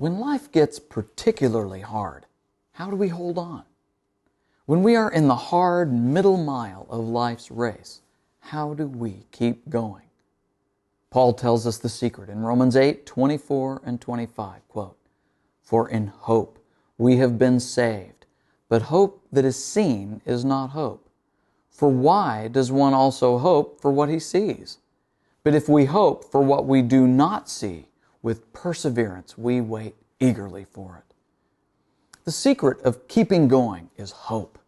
When life gets particularly hard, how do we hold on? When we are in the hard middle mile of life's race, how do we keep going? Paul tells us the secret in Romans 8:24 and 25, quote, "For in hope we have been saved, but hope that is seen is not hope. For why does one also hope for what he sees? But if we hope for what we do not see, with perseverance we wait eagerly for it." The secret of keeping going is hope.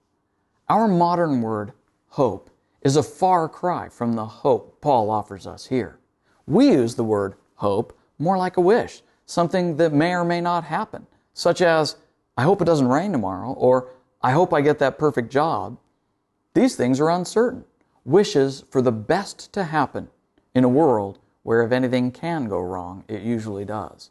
Our modern word, hope, is a far cry from the hope Paul offers us here. We use the word hope more like a wish, something that may or may not happen, such as, "I hope it doesn't rain tomorrow," or "I hope I get that perfect job." These things are uncertain, wishes for the best to happen in a world where if anything can go wrong, it usually does.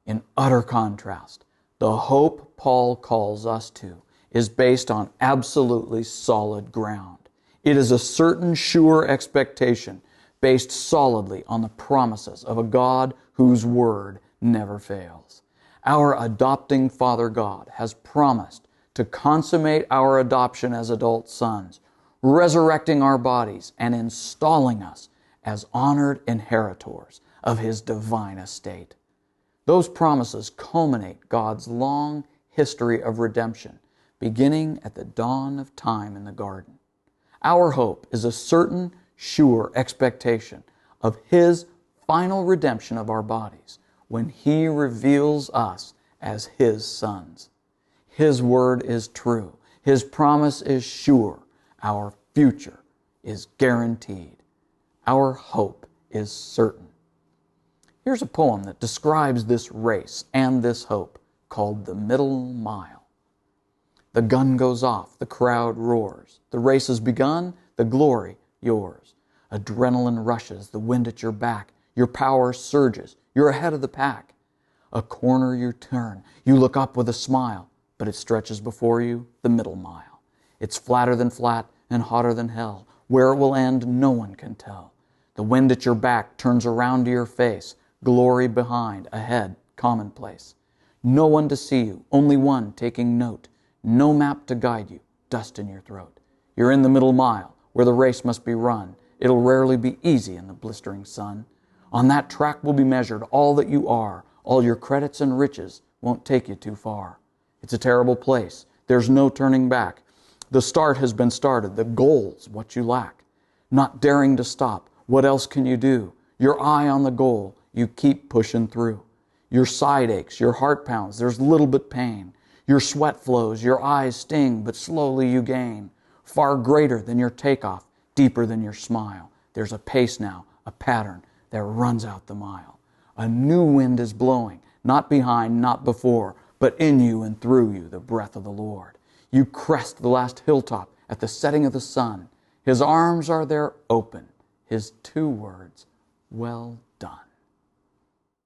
In utter contrast, the hope Paul calls us to is based on absolutely solid ground. It is a certain sure expectation based solidly on the promises of a God whose word never fails. Our adopting Father God has promised to consummate our adoption as adult sons, resurrecting our bodies and installing us as honored inheritors of His divine estate. Those promises culminate God's long history of redemption, beginning at the dawn of time in the garden. Our hope is a certain, sure expectation of His final redemption of our bodies when He reveals us as His sons. His word is true. His promise is sure. Our future is guaranteed. Our hope is certain. Here's a poem that describes this race and this hope, called The Middle Mile. The gun goes off, the crowd roars. The race has begun, the glory yours. Adrenaline rushes, the wind at your back. Your power surges, you're ahead of the pack. A corner you turn, you look up with a smile, but it stretches before you the middle mile. It's flatter than flat and hotter than hell. Where it will end, no one can tell. The wind at your back turns around to your face. Glory behind, ahead, commonplace. No one to see you, only one taking note. No map to guide you, dust in your throat. You're in the middle mile, where the race must be run. It'll rarely be easy in the blistering sun. On that track will be measured all that you are. All your credits and riches won't take you too far. It's a terrible place. There's no turning back. The start has been started. The goal's what you lack. Not daring to stop, what else can you do? Your eye on the goal, you keep pushing through. Your side aches, your heart pounds, there's little but pain. Your sweat flows, your eyes sting, but slowly you gain. Far greater than your takeoff, deeper than your smile. There's a pace now, a pattern that runs out the mile. A new wind is blowing, not behind, not before, but in you and through you, the breath of the Lord. You crest the last hilltop at the setting of the sun. His arms are there open. His two words, well